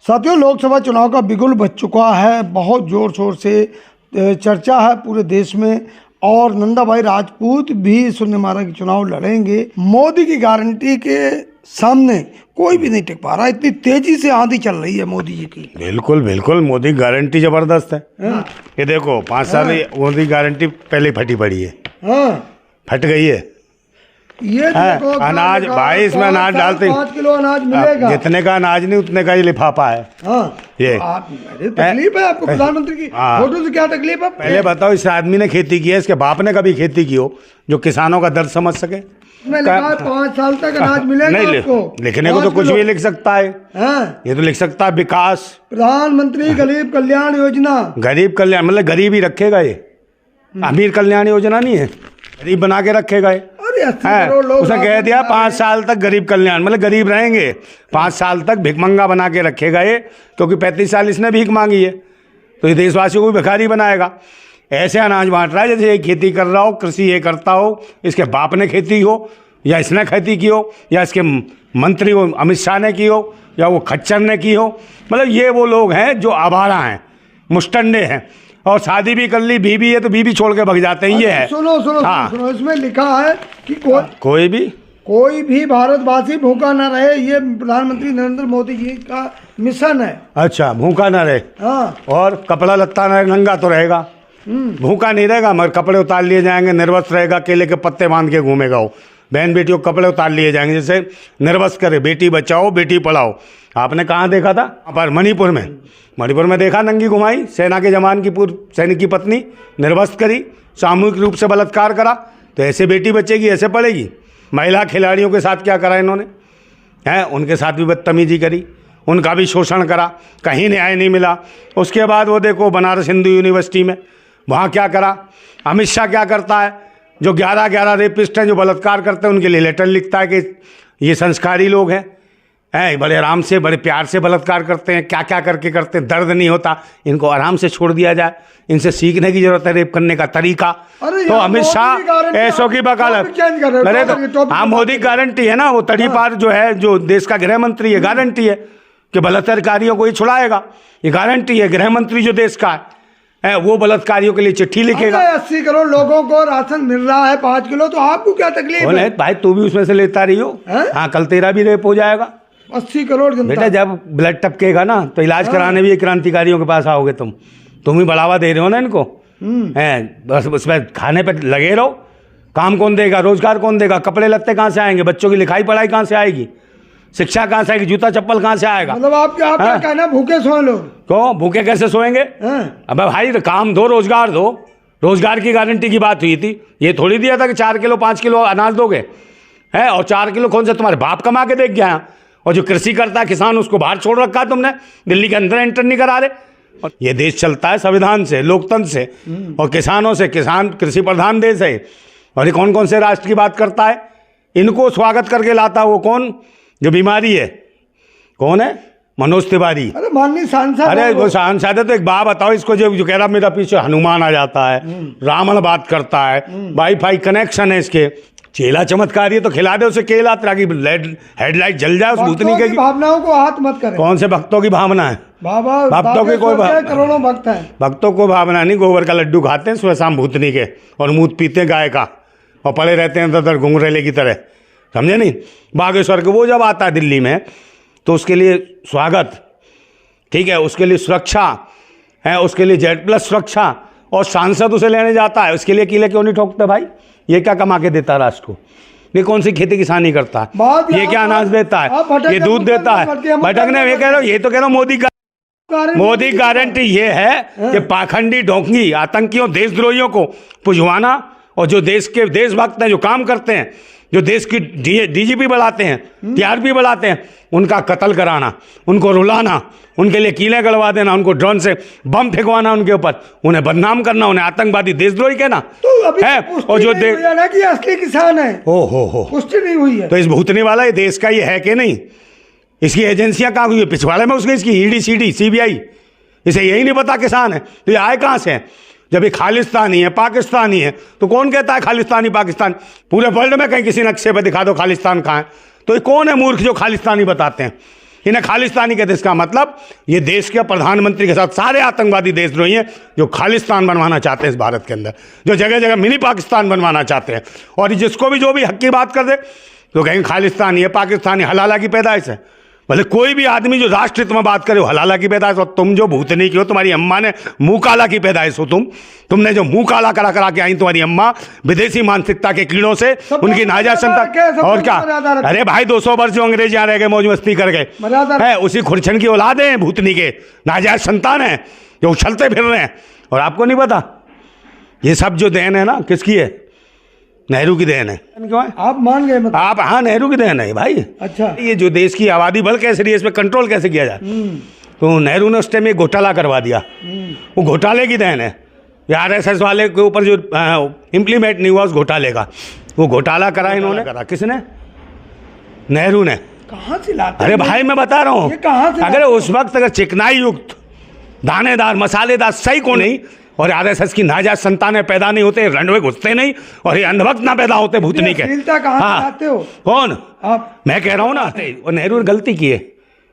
साथियों, लोकसभा चुनाव का बिगुल बज चुका है। बहुत जोर शोर से चर्चा है पूरे देश में और नंदा भाई राजपूत भी शून्यमारा की चुनाव लड़ेंगे। मोदी की गारंटी के सामने कोई भी नहीं टिक पा रहा। इतनी तेजी से आंधी चल रही है मोदी जी की। बिल्कुल बिल्कुल, मोदी की गारंटी जबरदस्त है। ये देखो 5 साल मोदी गारंटी पहले ही फटी पड़ी है। फट गई है। ये देखो अनाज भाई, इसमें अनाज डालते 5 किलो अनाज मिलेगा। जितने का अनाज नहीं उतने का ये लिफाफा है। ये तकलीफ है आपको प्रधानमंत्री की फोटो से? क्या तकलीफ है? पहले बताओ, इस आदमी ने खेती की है, इसके बाप ने कभी खेती की हो जो किसानों का दर्द समझ सके? इसमें लिखा है 5 साल तक अनाज मिलेगा आपको। लिखने को तो कुछ भी लिख सकता है। ये तो लिख सकता है विकास, प्रधानमंत्री गरीब कल्याण योजना। गरीब कल्याण मतलब गरीब ही रखेगा ये, अमीर कल्याण योजना नहीं है। गरीब बना के रखेगा ये। उसने कह दिया 5 साल तक गरीब कल्याण, मतलब गरीब रहेंगे 5 साल तक। भिखमंगा बना के रखेगा ये, क्योंकि 35 साल इसने भीख मांगी है, तो ये देशवासियों को भिखारी बनाएगा। ऐसे अनाज बांट रहा है जैसे ये खेती कर रहा हो, कृषि ये करता हो, इसके बाप ने खेती हो या इसने खेती की हो या इसके मंत्री हो अमित शाह ने की हो या वो खच्चर ने की हो। मतलब ये वो लोग हैं जो आवारा हैं, मुस्टंडे हैं, और शादी भी कर ली, बीबी है तो बीबी छोड़ के भग जाते हैं। ये है। सुनो सुनो, हाँ। सुनो, इसमें लिखा है कि कोई भी भारतवासी भूखा न रहे। ये प्रधानमंत्री नरेंद्र मोदी जी का मिशन है। अच्छा, भूखा न रहे। हाँ। और कपड़ा लत्ता न नंगा तो रहेगा, भूखा नहीं रहेगा, मगर कपड़े उतार लिए जाएंगे, निर्वस्त्र रहेगा, केले के पत्ते बांध के घूमेगा वो। बहन बेटियों को कपड़े उतार लिए जाएंगे, जैसे निर्वस्त्र करे, बेटी बचाओ बेटी पढ़ाओ। आपने कहाँ देखा था? पर मणिपुर में देखा, नंगी घुमाई, सेना के जवान की सैनिक की पत्नी निर्वस्त्र करी, सामूहिक रूप से बलात्कार करा। तो ऐसे बेटी बचेगी, ऐसे पढ़ेगी। महिला खिलाड़ियों के साथ क्या करा इन्होंने? हैं, उनके साथ भी बदतमीजी करी, उनका भी शोषण करा, कहीं न्याय नहीं मिला। उसके बाद वो देखो बनारस हिंदू यूनिवर्सिटी में, वहाँ क्या करा? अमित शाह क्या करता है? जो 11 रेपिस्ट हैं जो बलात्कार करते हैं, उनके लिए लेटर लिखता है कि ये संस्कारी लोग हैं, बड़े आराम से बड़े प्यार से बलात्कार करते हैं, क्या क्या करके करते हैं, दर्द नहीं होता, इनको आराम से छोड़ दिया जाए, इनसे सीखने की जरूरत है रेप करने का तरीका। तो अमित शाह ऐसो की वकालत। अरे तो हाँ, मोदी गारंटी है ना, वो तड़ी पार जो है, जो देश का गृह मंत्री है, गारंटी है कि बलात्कारियों को ही छुड़ाएगा। ये गारंटी है। गृह मंत्री जो देश का है वो बलात्कारियों के लिए चिट्ठी लिखेगा। 80 करोड़ लोगों को राशन मिल रहा है 5 किलो, तो आपको क्या तकलीफ है? भाई तू भी उसमें से लेता रही हो। हाँ, कल तेरा भी रेप हो जाएगा। 80 करोड़ बेटा, जब ब्लड टपकेगा ना तो इलाज कराने भी ये क्रांतिकारियों के पास आओगे। तुम ही बढ़ावा दे रहे हो ना इनको। बस उसमें खाने पे लगे रहो। काम कौन देगा? रोजगार कौन देगा? कपड़े लत्ते कहाँ से आएंगे? बच्चों की लिखाई पढ़ाई कहाँ से आएगी? शिक्षा कहाँ से आएगी? जूता चप्पल कहाँ से आएगा? मतलब आपका कहना भूखे सोए लोग? क्यों भूखे कैसे सोएंगे? अब भाई काम दो, रोजगार दो। रोजगार की गारंटी की बात हुई थी, ये थोड़ी दिया था कि 4 किलो 5 किलो अनाज दोगे। है, और 4 किलो कौन से तुम्हारे बाप कमा के देख गया? और जो कृषि करता है किसान, उसको बाहर छोड़ रखा है तुमने, दिल्ली के अंदर एंटर नहीं करा रहे। और ये देश चलता है संविधान से, लोकतंत्र से और किसानों से। किसान कृषि प्रधान देश है। और ये कौन कौन से राष्ट्र की बात करता है? इनको स्वागत करके लाता वो कौन? जो बीमारी है, कौन है? मनोज तिवारी। अरे माननीय सांसद। अरे वो सांसद है तो एक बात बताओ इसको, जो कह रहा मेरा पीछे हनुमान आ जाता है, रावण बात करता है, वाईफाई कनेक्शन है इसके, चेला चमत्कारी है तो खिला दे उसे केला, ताकि हेडलाइट जल जाए उस भूतनी के। भावनाओं को हाथ मत करें। कौन से भक्तों की भावना है? भक्तों की कोई करोड़ों भक्त हैं। भक्तों को भावना नहीं, गोबर का लड्डू खाते हैं सुबह शाम भूतनी के, और मूत पीते हैं गाय का, और पड़े रहते हैं अंदर घुंघरेले की तरह। समझे नहीं? बागेश्वर के वो जब आता है दिल्ली में तो उसके लिए स्वागत, ठीक है, उसके लिए सुरक्षा है, उसके लिए Z+ सुरक्षा, और सांसद उसे लेने जाता है, उसके लिए किले क्यों नहीं ठोकते भाई? ये क्या कमा के देता है राष्ट्र को? ये कौन सी खेती किसानी करता है? ये क्या अनाज देता है? ये दूध देता है? भटकने में कह रहा हूँ, ये तो कह रहा हूँ मोदी गारंटी ये है कि पाखंडी ढोंगी आतंकियों देशद्रोहियों को पुजवाना, और जो देश के देशभक्त हैं, जो काम करते हैं, जो देश की DGP बढ़ाते हैं, TRP बढ़ाते हैं, उनका कत्ल कराना, उनको रुलाना, उनके लिए कीलें गड़वा देना, उनको ड्रोन से बम फेंकवाना उनके ऊपर, उन्हें बदनाम करना, उन्हें आतंकवादी देशद्रोही कहना। तो अभी है, और जो कि असली किसान है, हो पुष्टि नहीं हुई है। तो इस भूतनी वाला ये देश का ये है कि नहीं? इसकी एजेंसियां कहाँ हुई है? पिछवाड़े में उसकी, इसकी ED CD CBI, इसे यही नहीं पता किसान है। तो ये आए कहाँ से? जब ये खालिस्तानी है, पाकिस्तानी है, तो कौन कहता है खालिस्तानी पाकिस्तान? पूरे वर्ल्ड में कहीं किसी नक्शे पे दिखा दो खालिस्तान कहाँ है। तो ये कौन है मूर्ख जो खालिस्तानी बताते हैं? इन्हें खालिस्तानी कहते हैं। इसका मतलब ये देश के प्रधानमंत्री के साथ सारे आतंकवादी देशद्रोही हैं जो खालिस्तान बनवाना चाहते हैं इस भारत के अंदर, जो जगह जगह मिनी पाकिस्तान बनवाना चाहते हैं। और जिसको भी जो भी हक की बात कर दे तो कहेंगे खालिस्तानी है, पाकिस्तानी, हलाला की पैदाइश है। भले कोई भी आदमी जो राष्ट्र हित में बात करे वो हलाला की पैदाइश, और तुम जो भूतनी की हो, तुम्हारी अम्मा ने मुंह काला की पैदाइश हो, तुमने जो मुंह काला करा के आई तुम्हारी अम्मा विदेशी मानसिकता के कीड़ों से, उनकी नाजायज संता। और क्या, अरे भाई 200 वर्ष जो अंग्रेज यहाँ रह गए, मौज मस्ती कर गए, है उसी खुरछन की औलाद है, भूतनी के नाजायज संतान है जो उछलते फिर रहे हैं। और आपको नहीं पता ये सब जो देन है ना किसकी है? नेहरू की देन है। क्यों है? आप मान गए मतलब? आप, हाँ, नेहरू की देन है भाई। अच्छा, ये जो देश की आबादी बढ़ कैसे रही है, इस पर कंट्रोल कैसे किया जाए, तो नेहरू ने उस टाइम एक घोटाला करवा दिया, वो घोटाले की देन है। RSS वाले के ऊपर जो इम्प्लीमेंट नहीं हुआ उस घोटाले का, वो घोटाला करा इन्होंने। करा किसने? नेहरू ने। कहाँ से लाते? अरे भाई मैं बता रहा हूँ, अगर उस वक्त अगर चिकनाई युक्त, दानेदार, मसालेदार सही को नहीं, और RSS की नाजायज संतानें पैदा नहीं होते, रंडवे घुसते नहीं, और ये अंधभक्त ना पैदा होते भूतनी के। हाँ, कौन आप? मैं कह रहा हूँ ना, और नेहरू ने गलती की है।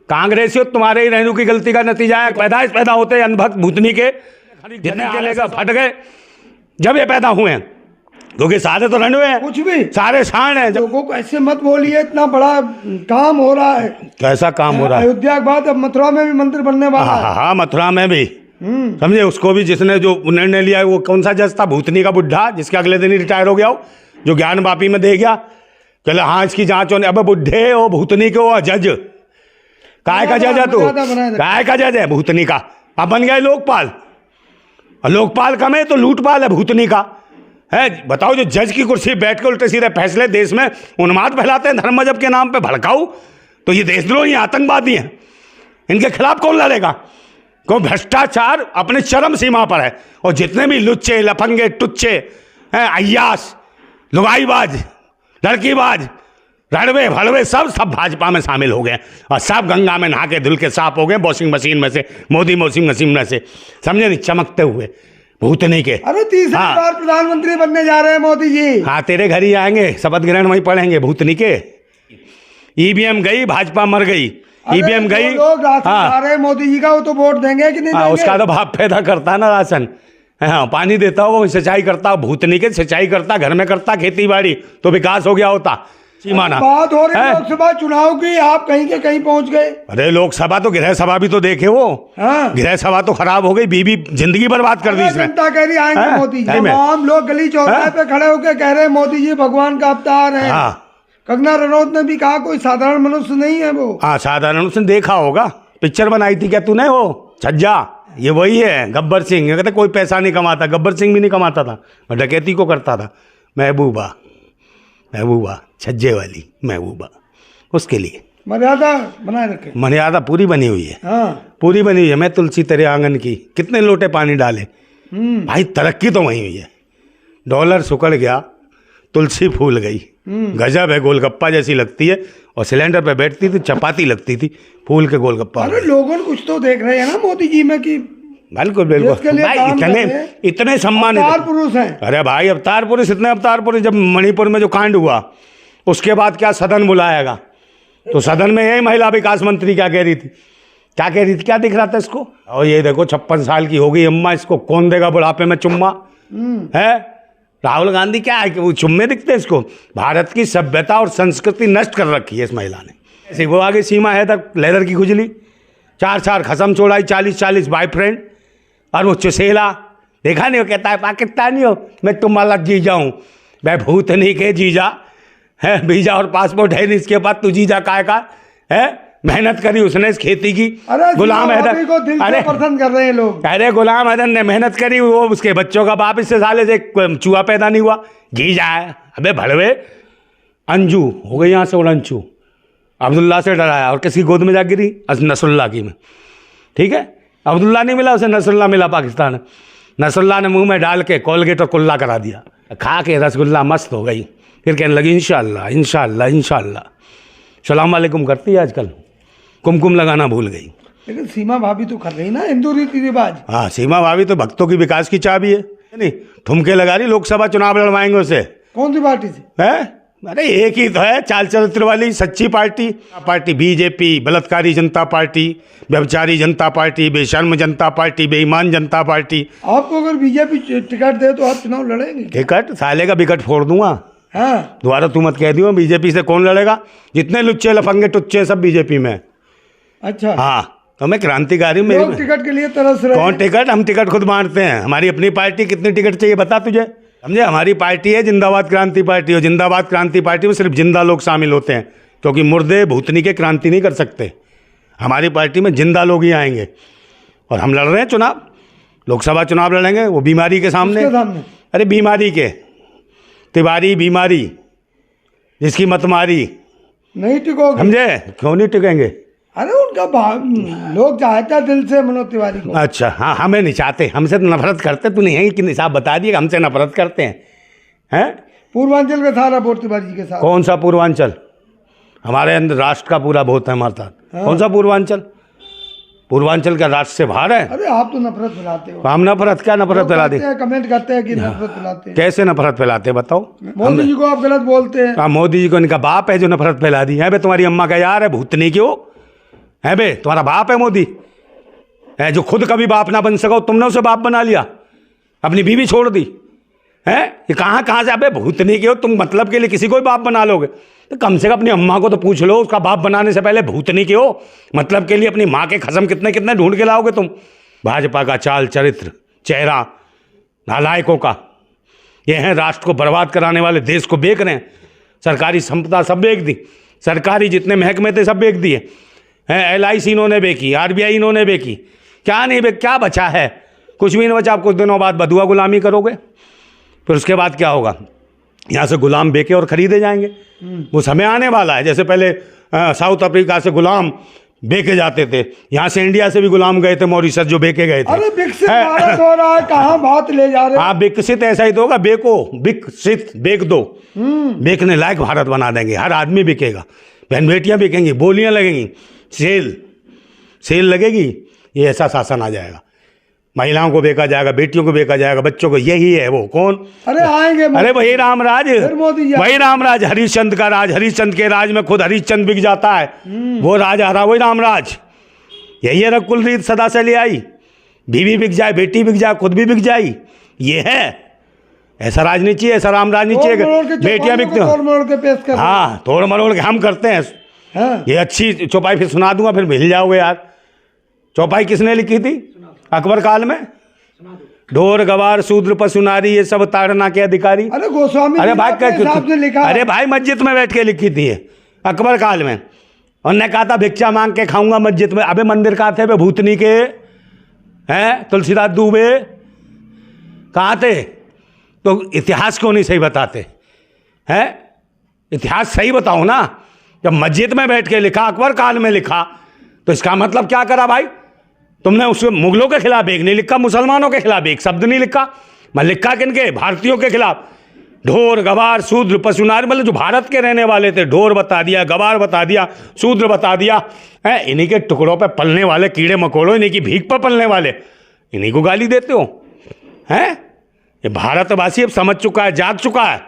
कांग्रेसियों तुम्हारे ही नेहरू की गलती का नतीजा है। पैदाइश पैदा होते अंधभक्त भूतनी के, जितने चलेगा फट गए जब ये पैदा हुए हैं, क्योंकि सारे तो रंडवे हैं, कुछ भी सारे शान हैं। लोगों को ऐसे मत बोलिए, इतना बड़ा काम हो रहा है। कैसा काम हो रहा है? अयोध्या के बाद अब मथुरा में भी मंदिर बनने वाला है। हाँ, मथुरा में भी, समझे? उसको भी जिसने जो निर्णय लिया है, वो कौन सा जज था? भूतनी का बुढ़ा, जिसके अगले दिन ही रिटायर हो गया हो, जो ज्ञान वापी में दे गया, चलो हाँ इसकी जांच होने। अब बुढ़े हो भूतनी के, वो जज काय का जज है? तू काय का जज है भूतनी का? अब बन गए लोकपाल, और लोकपाल कम है तो लूटपाल है भूतनी का, है। बताओ, जो जज की कुर्सी बैठ के उल्टे सीधे फैसले देश में उन्माद फैलाते हैं धर्म मजहब के नाम पे, भड़काऊ, तो ये देशद्रोही आतंकवादी हैं। इनके खिलाफ कौन लड़ेगा? क्यों? भ्रष्टाचार अपने चरम सीमा पर है, और जितने भी लुच्चे, लफंगे, टुच्चे हैं, अय्यास, लुगाईबाज, लड़कीबाज, रड़वे भड़वे, सब भाजपा में शामिल हो गए, और सब गंगा में नहा के धुल के साफ हो गए वॉशिंग मशीन में से, मोदी वॉशिंग मशीन में से, समझे नहीं? चमकते हुए भूतनी के। अरे तीसरी बार प्रधानमंत्री बनने जा रहे हैं मोदी जी। हाँ, तेरे घर ही आएंगे, शपथ ग्रहण वहीं पढ़ेंगे भूतनी के। EVM गई, भाजपा मर गई। EVM गई, लोग राशन खा रहे हैं मोदी जी का, वो तो वोट देंगे कि नहीं देंगे? उसका तो बाप पैदा करता है ना राशन, हाँ, पानी देता हो, वो सिंचाई करता, भूतनी के सिंचाई करता, घर में करता, खेती बाड़ी, तो विकास हो गया होता। सीमाना बात हो रही है लोकसभा चुनाव की, आप कहीं के कहीं पहुंच गए। अरे लोकसभा तो, गृह सभा भी तो देखे वो। हाँ। गृह सभा तो खराब हो गई, बीबी जिंदगी बर्बाद कर दी इसने। जनता कह रही आएंगे मोदी जी, तमाम लोग गली चौराहे पे खड़े होकर कह रहे हैं मोदी जी भगवान का अवतार है। हाँ। कंगना रनौत ने भी कहा कोई साधारण मनुष्य नहीं है वो। हाँ, साधारण उसने देखा होगा, पिक्चर बनाई थी क्या तूने, वो छज्जा, ये वही है गब्बर सिंह। कहते कोई पैसा नहीं कमाता, गब्बर सिंह भी नहीं कमाता था, डकैती को करता था। महबूबा, महबूबा, छज्जे वाली महबूबा, उसके लिए मर्यादा बनाए रखे। मर्यादा पूरी बनी हुई है। हाँ। पूरी बनी हुई है। मैं तुलसी तेरे आंगन की, कितने लोटे पानी डाले भाई, तरक्की तो वही हुई है। डॉलर सुकड़ गया, तुलसी फूल गई, गजब है। गोलगप्पा जैसी लगती है, और सिलेंडर पे बैठती थी, चपाती लगती थी, फूल के गोलगप्पा। अरे लोगों ने कुछ तो देख रहे हैं ना मोदी जी में, कि बिल्कुल बिल्कुल भाई, इतने सम्मानित अवतार पुरुष हैं। अरे भाई अवतार पुरुष, इतने अवतार पुरुष। जब मणिपुर में जो कांड हुआ, उसके बाद क्या सदन बुलाएगा, तो सदन में यही महिला विकास मंत्री क्या कह रही थी, क्या कह रही थी, क्या दिख रहा था इसको? और ये देखो 56 साल की हो गई अम्मा, इसको कौन देगा बुढ़ापे में चुम्मा? है राहुल गांधी क्या है कि वो चुम्मे दिखते इसको? भारत की सभ्यता और संस्कृति नष्ट कर रखी है इस महिला ने। ऐसे वो आगे सीमा है तक लेदर की खुजली, 4 खसम छोड़ाई, 40 बॉयफ्रेंड, और वो चुसेला देखा नहीं, वो कहता है पाकिस्तानी हो, मैं तुम्हारा जीजा हूँ। मैं भूतनी के जीजा है, वीजा और पासपोर्ट है नहीं इसके पास, तू जीजा काय का है? मेहनत करी उसने इस खेती की। गुलाम हैदर को दिल से पसंद कर रहे हैं लोग। अरे गुलाम हैदर ने मेहनत करी, वो उसके बच्चों का बाप इससे साले से चूहा पैदा नहीं हुआ, जीजा है। अबे भड़वे, अंजू हो गई यहाँ से उड़नचू, अब्दुल्ला से डराया और किसकी गोद में जा गिरी? नसरुल्ला की में। ठीक है, अब्दुल्ला नहीं मिला उसे, नसरुल्ला मिला पाकिस्तान। नसरुल्ला ने मुंह में डाल के कोलगेट और कुल्ला करा दिया, खा के रसगुल्ला मस्त हो गई। फिर कहने लगी इंशाअल्लाह इंशाअल्लाह इंशाअल्लाह। सलाम वालेकुम करती है आजकल, कुमकुम लगाना भूल गई। लेकिन सीमा भाभी तो कर रही ना हिंदू रीति रिवाज। हाँ, सीमा भाभी तो भक्तों की विकास की चाबी है। नहीं ठुमके लगा रही, लोकसभा चुनाव लड़वाएंगे उसे। कौन सी पार्टी से है? अरे एक ही तो है चाल चरित्र वाली सच्ची पार्टी बीजेपी, बलात्कारी जनता पार्टी, व्यभिचारी जनता पार्टी, बेशर्म जनता पार्टी, बेईमान जनता पार्टी। आपको अगर बीजेपी टिकट दे तो आप चुनाव लड़ेंगे? टिकट साले का विकट फोड़ दूंगा। हाँ, दोबारा तू मत कह दियो बीजेपी से कौन लड़ेगा, जितने लुच्चे लफंगे टुच्चे सब बीजेपी में। अच्छा, हाँ तो मैं क्रांतिकारी हूँ। लोग टिकट के लिए तरस रहे कौन हैं। टिकट? हम टिकट खुद बांटते हैं। हमारी अपनी पार्टी, कितनी टिकट चाहिए बता तुझे, समझे? हमारी पार्टी है जिंदाबाद क्रांति पार्टी, और जिंदाबाद क्रांति पार्टी में सिर्फ जिंदा लोग शामिल होते हैं, क्योंकि मुर्दे भूतनी के क्रांति नहीं कर सकते। हमारी पार्टी में जिंदा लोग ही आएंगे, और हम लड़ रहे हैं चुनाव, लोकसभा चुनाव लड़ेंगे, वो बीमारी के सामने। किसके सामने? अरे बीमारी के, तिवारी बीमारी जिसकी मत मारी, नहीं टिकोगे? समझे? क्यों नहीं टिकेंगे? अरे उनका लोग चाहते हैं दिल से मनोज तिवारी को। अच्छा, हाँ हमें नहीं चाहते, हमसे तो नफरत करते। तू नहीं है कि निशाब बता दिया, हमसे नफरत करते हैं। पूर्वांचल का सारा वोट तिवारी जी के साथ। कौन सा पूर्वांचल? हमारे अंदर राष्ट्र का पूरा वोट है हमारे साथ। हाँ। कौन सा पूर्वांचल? पूर्वांचल का राष्ट्र से बाहर है। अरे आप तो नफरत फैलाते हो। हम नफरत क्या नफरत फैला दी? कमेंट करते हैं कि नफरत फैलाते हैं। कैसे नफरत फैलाते बताओ? मोदी जी को आप गलत बोलते हैं। हाँ, मोदी जी को इनका बाप है जो नफरत फैला दी है। बे तुम्हारी अम्मा का यार है, भूतनी क्यों है बे? तुम्हारा बाप है मोदी है, जो खुद कभी बाप ना बन सको तुमने उसे बाप बना लिया, अपनी बीवी छोड़ दी है। ये कहाँ से अबे भूतनी क्यों? तुम मतलब के लिए किसी को भी बाप बना लोगे, तो कम से कम अपनी अम्मा को तो पूछ लो, उसका बाप बनाने से पहले भूतनी क्यों? मतलब के लिए अपनी माँ के खसम कितने कितने ढूंढ के लाओगे तुम? भाजपा का चाल चरित्र, चेहरा नालायकों का, ये हैं राष्ट्र को बर्बाद कराने वाले, देश को बेच रहे हैं। सरकारी संपदा सब बेच दी, सरकारी जितने महकमे थे सब बेच दिए हैं। LIC इन्होंने बेची, RBI इन्होंने बेची, क्या नहीं बेच, क्या बचा है? कुछ भी नहीं बचा। आप कुछ दिनों बाद बदुआ गुलामी करोगे, फिर उसके बाद क्या होगा? यहाँ से गुलाम बेचे और खरीदे जाएंगे। वो समय आने वाला है, जैसे पहले साउथ अफ्रीका से गुलाम बेचे जाते थे, यहाँ से इंडिया से भी गुलाम गए थे, मॉरिशस जो बेचे गए थे। अरे विकसित भारत हो रहा है, कहाँ बात ले जा रहे हैं? हाँ विकसित ऐसा ही तो होगा, बेको विकसित, बेच दो, बेचने लायक भारत बना देंगे। हर आदमी बिकेगा, बहन बेटियां बिकेंगी, बोलियां लगेंगी, सेल लगेगी। ये ऐसा शासन आ जाएगा, महिलाओं को बेचा जाएगा, बेटियों को बेचा जाएगा, बच्चों को। यही है वो कौन? अरे आएंगे अरे वही रामराज, मोदी जी। वही रामराज, हरिश्चंद्र का राज। हरिश्चंद्र के राज में खुद हरिश्चंद्र बिक जाता है, वो राज आ रहा, वही रामराज। यही है रकुल रीत सदा से ले आई, बीवी बिक जाए, बेटी बिक जाए, खुद भी बिक जाए। ये है, ऐसा राज नहीं चाहिए, ऐसा रामराज नहीं चाहिए। बेटियां बिकती हैं, हाँ तोड़ मरोड़ के हम करते हैं। ये अच्छी चौपाई फिर सुना दूंगा, फिर मिल जाओगे यार। चौपाई किसने लिखी थी अकबर काल में? ढोर गवार शूद्र पशु नारी ये सब ताड़ना के अधिकारी। अरे गोस्वामी, अरे भाई लिखा, अरे भाई मस्जिद में बैठ के लिखी थी ये अकबर काल में। उन्होंने कहा था भिक्षा मांग के खाऊंगा मस्जिद में। अबे मंदिर कहाँ थे? भूतनी के हैं, तुलसीदास दुबे कहाँ थे? तो इतिहास क्यों नहीं सही बताते हैं? इतिहास सही बताओ ना। जब मस्जिद में बैठ के लिखा, अकबर काल में लिखा, तो इसका मतलब क्या करा भाई? तुमने उसमें मुगलों के खिलाफ एक नहीं लिखा, मुसलमानों के खिलाफ एक शब्द नहीं लिखा। मैं लिखा किनके? भारतीयों के खिलाफ। ढोर गवार शूद्र पशु नारी, मतलब जो भारत के रहने वाले थे, ढोर बता दिया, गवार बता दिया, शूद्र बता दिया है। इन्हीं के टुकड़ों पे पलने वाले कीड़े मकोड़ों, इन्हीं की भीख पर पलने वाले, इन्हीं को गाली देते हो हैं? ये भारतवासी अब समझ चुका है, जाग चुका है।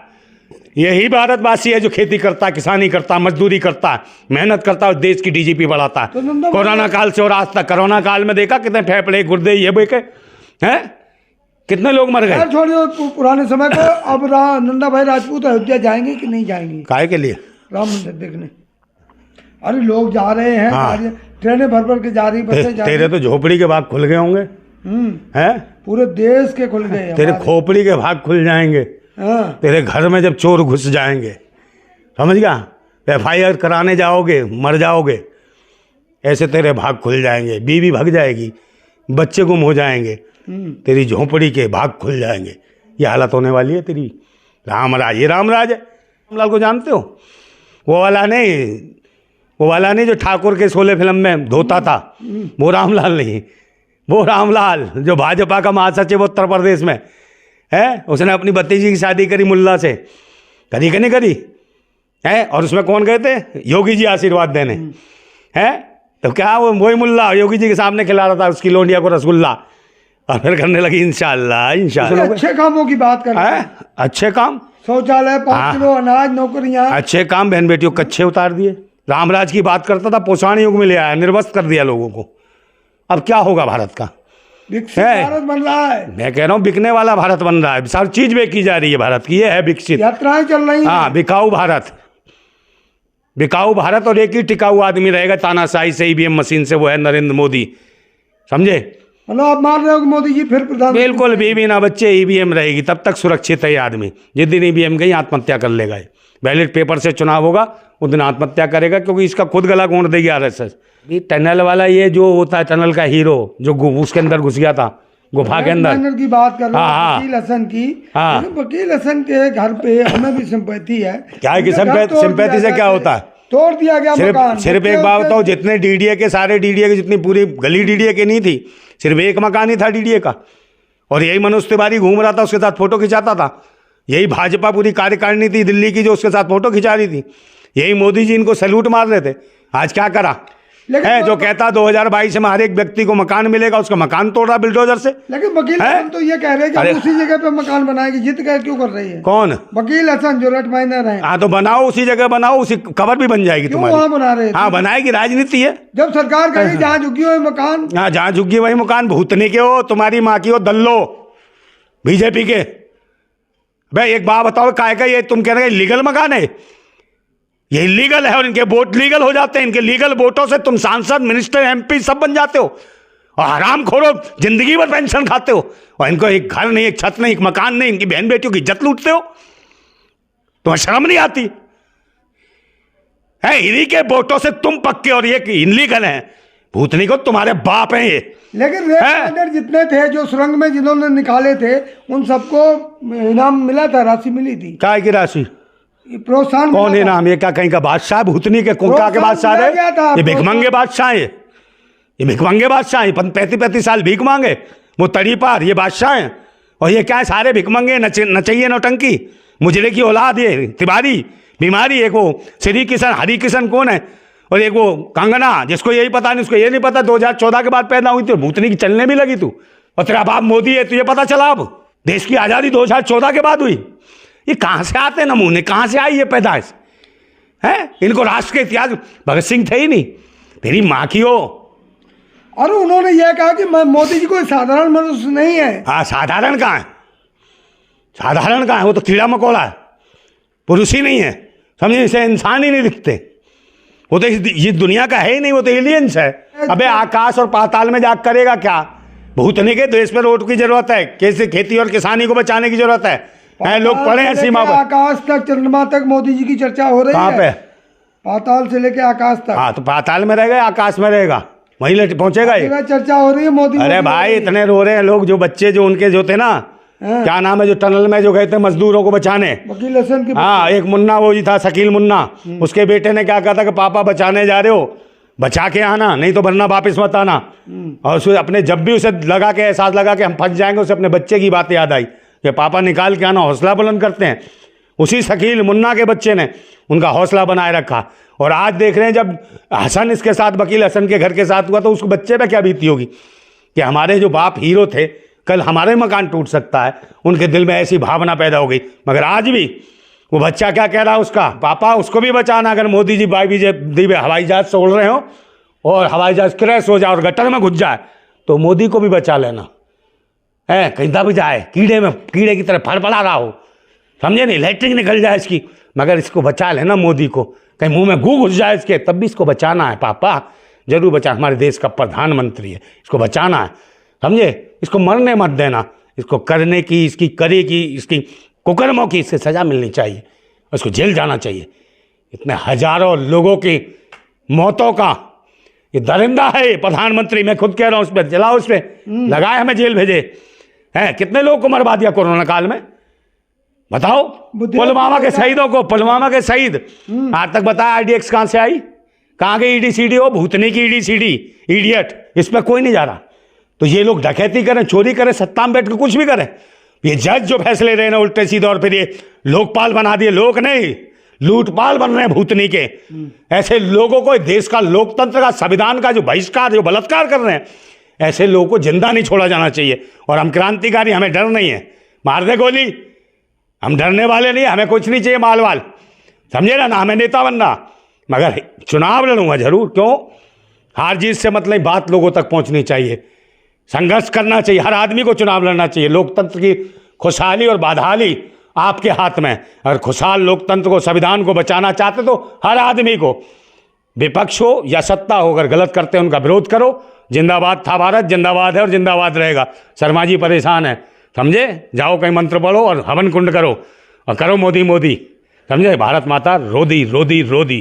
यही भारतवासी है जो खेती करता, किसानी करता, मजदूरी करता, मेहनत करता है, देश की DGP बढ़ाता है। कोरोना काल से और आज तक, कोरोना काल में देखा कितने फेफड़े गुर्दे ये बेके हैं, कितने लोग मर गए। छोड़िए पुराने समय को। अब नंदा भाई राजपूत अयोध्या जाएंगे कि नहीं जाएंगे? काहे के लिए? राम मंदिर देखने। अरे लोग जा रहे हैं, हाँ। ट्रेनें भर के जा रही, बसें जा रही। तेरे तो झोपड़ी के भाग खुल गए होंगे हैं? पूरे देश के खुल गए। तेरे खोपड़ी के भाग खुल जाएंगे। हाँ। तेरे घर में जब चोर घुस जाएंगे, समझ गया? FIR कराने जाओगे, मर जाओगे, ऐसे तेरे भाग खुल जाएंगे। बीवी भाग जाएगी, बच्चे गुम हो जाएंगे, तेरी झोंपड़ी के भाग खुल जाएंगे। ये हालत होने वाली है तेरी। रामराज, ये रामराज है। रामलाल को जानते हो? वो वाला नहीं जो ठाकुर के शोले फिल्म में धोता था, वो रामलाल नहीं। वो रामलाल जो भाजपा का महासचिव उत्तर प्रदेश में है, उसने अपनी भतीजी की शादी करी मुल्ला से। करी कि नहीं करी है? और उसमें कौन गए थे? योगी जी आशीर्वाद देने हैं। तो क्या वो वही मुल्ला योगी जी के सामने खिला रहा था उसकी लोंडिया को रसगुल्ला, और फिर करने लगी इंशाल्लाह। अच्छे कामों की बात कर रहे हैं। अच्छे काम शौचालय, 5 हाँ। किलो अनाज, नौकरियां। अच्छे काम बहन बेटियों कच्चे उतार दिए। रामराज की बात करता था, पोषण युग में ले आया, निर्वस्त्र कर दिया लोगों को। अब क्या होगा भारत का? विकसित है। भारत बन रहा है। मैं कह रहा हूँ बिकने वाला भारत बन रहा है, सब चीज बेची जा रही है भारत की, ये है विकसित। यात्राएं चल रही हैं। हाँ, बिकाऊ भारत, बिकाऊ भारत। और एक ही टिकाऊ आदमी रहेगा तानाशाही से, ईवीएम मशीन से, वो है नरेंद्र मोदी। समझे? मतलब आप मान रहे हो कि मोदी जी फिर प्रधान? बिल्कुल, बीवी ना बच्चे, ईवीएम रहेगी, तब तक सुरक्षित है ये आदमी। जिस दिन ईवीएम गई आत्महत्या कर लेगा। बैलेट पेपर से चुनाव होगा उस दिन आत्महत्या करेगा, क्योंकि इसका खुद गला घोंट देगी आरएसएस। ये टनल वाला, ये जो होता है टनल का हीरो, जो उसके अंदर घुस गया था, गुफा के अंदर की बात कर रहे हाँ, हैं, वकील हसन की। हाँ। लेकिन वकील हसन के घर पे हमें भी सिंपैथी है। क्या है कि उनका घर तोड़ सिंपैथी दिया से क्या गया, होता है? तोड़ दिया गया मकान। सिर्फ एक बात बताओ, जितने डीडीए के, सारे डीडीए के, जितनी पूरी गली डीडीए की नहीं थी, सिर्फ एक मकान ही था डीडीए का। और यही मनोज तिवारी घूम रहा था, उसके साथ फोटो खिंचाता था। यही भाजपा पूरी कार्यकारिणी थी दिल्ली की, जो उसके साथ फोटो खिंचा रही थी। यही मोदी जी इनको सैल्यूट मार रहे थे। आज क्या करा है? जो कहता 2022 में हर एक व्यक्ति को मकान मिलेगा, उसका मकान तोड़ रहा बिल्डोजर से। लेकिन वकील हसन तो ये कह रहे हैं कि हम उसी जगह पे मकान बनाएंगे। जिद कर क्यों कर रही है? कौन? वकील हसन, जो रेट माइनर है। हाँ, तो बनाओ, उसी जगह बनाओ, उसी कवर भी बन जाएगी क्यों तुम्हारी। वहाँ बना रहे हैं? हाँ, बनाएगी, राजनीति है। जब सरकार कहेगी जहाँ झुकी हो मकान। हाँ, जहाँ झुग्गी वही मकान। भूतनी के हो, तुम्हारी माँ की हो, दल्लो बीजेपी के। भाई एक बात बताओ, काय का ये तुम कह रहे लीगल मकान है? ये इलीगल है, और इनके वोट लीगल हो जाते हैं। इनके लीगल वोटों से तुम सांसद, मिनिस्टर, एमपी सब बन जाते हो, और हराम खोरो, जिंदगी भर पेंशन खाते हो। और इनको एक घर नहीं, एक छत नहीं, एक मकान नहीं, इनकी बहन बेटियों की इज्जत लूटते हो। तुम्हें शर्म नहीं आती है? इन्हीं के वोटों से तुम पक्के, और ये इलीगल है। भूतनी को तुम्हारे बाप हैं ये। लेकिन रेट माइनर जितने थे, जो सुरंग में जिन्होंने निकाले थे, उन सबको इनाम मिला था, राशि मिली थी। काय की राशि? प्रोत्साहन कौन मिला है था। नाम? ये क्या कहीं का बादशाह? भूतनी के कुंका के बादशाह मिला गया था, है ये? भिखमंगे बादशाह है ये, भिखमंगे बादशाह है। 35-35 साल भीख मांगे वो तड़ी पार, ये बादशाह हैं। और ये क्या है? सारे भिखमंगे, नचैये, नौटंकी, मुजरे की औलाद। ये तिवारी बीमारी। एक वो श्री किशन, हरि किशन कौन है? और एक वो कंगना, जिसको यही पता नहीं, उसको ये नहीं पता 2014 के बाद पैदा हुई थी, भूतनी की चलने भी लगी तू। और तेरा बाप मोदी है, तुझे पता चला? अब देश की आज़ादी 2014 के बाद हुई। ये कहाँ से आते नमूने? कहाँ से आई ये पैदाइश है? इनको राष्ट्र के इतिहास, भगत सिंह थे ही नहीं, तेरी माँ की हो। और उन्होंने यह कहा कि मोदी जी कोई साधारण मनुष्य नहीं है। हाँ, साधारण कहाँ है? साधारण कहाँ है? वो तो कीड़ा मकोड़ा है, पुरुष ही नहीं है। समझे? इसे इंसान ही नहीं दिखते। वो तो ये दुनिया का है ही नहीं, वो तो एलियंस है। अबे आकाश और पाताल में जाग करेगा क्या? भूतनी के देश में रोड की जरूरत है, कैसे खेती और किसानी को बचाने की जरूरत है। लोग पड़े हैं सीमा पर। आकाश तक, चंद्रमा तक मोदी जी की चर्चा हो रही है। कहाँ पे? पाताल से लेके आकाश तक। हाँ, तो पाताल में रहेगा, आकाश में रहेगा, वहीं पहुंचेगा ये। चर्चा हो रही है मोदी। अरे भाई, इतने रो रहे हैं लोग, जो बच्चे जो उनके जो थे ना, क्या नाम है, जो टनल में जो गए थे मजदूरों को बचाने, वकील हसन की। हाँ, एक मुन्ना वो जी था, शकील मुन्ना, उसके बेटे ने क्या कहा था कि पापा बचाने जा रहे हो, बचा के आना, नहीं तो वरना वापस मत आना। और उसे अपने, जब भी उसे लगा के एहसास लगा कि हम फंस जाएंगे, उसे अपने बच्चे की बात याद आई कि पापा निकाल के आना, हौसला बुलंद करते हैं। उसी शकील मुन्ना के बच्चे ने उनका हौसला बनाए रखा। और आज देख रहे हैं, जब हसन इसके साथ, वकील हसन के घर के साथ हुआ, तो उसको बच्चे पे क्या बीती होगी कि हमारे जो बाप हीरो थे, कल हमारे मकान टूट सकता है। उनके दिल में ऐसी भावना पैदा हो गई। मगर आज भी वो बच्चा क्या कह रहा है उसका? पापा उसको भी बचाना, अगर मोदी जी हवाई जहाज से उड़ रहे हो और हवाई जहाज क्रैश हो जाए और गटर में घुस जाए, तो मोदी को भी बचा लेना है। कहीं दब जाए, कीड़े की तरह फड़फड़ा रहा हो, समझे नहीं, लैट्रिन निकल जाए इसकी, मगर इसको बचा लेना मोदी को। कहीं मुंह में गू घुस जाए इसके, तब भी इसको बचाना है पापा, जरूर बचा। हमारे देश का प्रधानमंत्री है, इसको बचाना है, समझे? इसको मरने मत देना, इसको करने की, इसकी करेगी, इसकी कुकर्मों की इससे सजा मिलनी चाहिए, उसको जेल जाना चाहिए। इतने हजारों लोगों की मौतों का ये दरिंदा है ये प्रधानमंत्री। मैं खुद कह रहा हूँ, उस पर जलाओ, उस पर लगाए, हमें जेल भेजे हैं। कितने लोगों को मरवा दिया कोरोना काल में, बताओ? पुलवामा के शहीदों को, पुलवामा के शहीद। आज तक बताया आईडीएक्स कहाँ से आई, कहाँ गई ईडी सीडी? हो भूतनी की ईडी सीडी, इडियट। इस पर कोई नहीं जा रहा। तो ये लोग डकैती करें, चोरी करें, सत्ता में बैठ के कुछ भी करें, ये जज जो फैसले रहे ना उल्टे सीधे, और फिर ये लोकपाल बना दिए। लोग नहीं, लूटपाल बन रहे हैं भूतनी के। ऐसे लोगों को, देश का लोकतंत्र का, संविधान का जो बहिष्कार, जो बलात्कार कर रहे हैं, ऐसे लोगों को जिंदा नहीं छोड़ा जाना चाहिए। और हम क्रांतिकारी, हमें डर नहीं है, मार दे गोली, हम डरने वाले नहीं, हमें कुछ नहीं चाहिए माल वाल, समझे ना हमें नेता बनना, मगर चुनाव लड़ूंगा जरूर। क्यों? हार जीत से मतलब बात लोगों तक पहुंचनी चाहिए, संघर्ष करना चाहिए, हर आदमी को चुनाव लड़ना चाहिए। लोकतंत्र की खुशहाली और बदहाली आपके हाथ में। अगर खुशहाल लोकतंत्र को, संविधान को बचाना चाहते तो हर आदमी को, विपक्ष हो या सत्ता हो, अगर गलत करते हैं उनका विरोध करो। जिंदाबाद था भारत, जिंदाबाद है और जिंदाबाद रहेगा। शर्मा जी परेशान है, समझे? जाओ कहीं मंत्र पढ़ो और हवन कुंड करो और करो मोदी मोदी, समझे? भारत माता रोदी रोदी रोदी।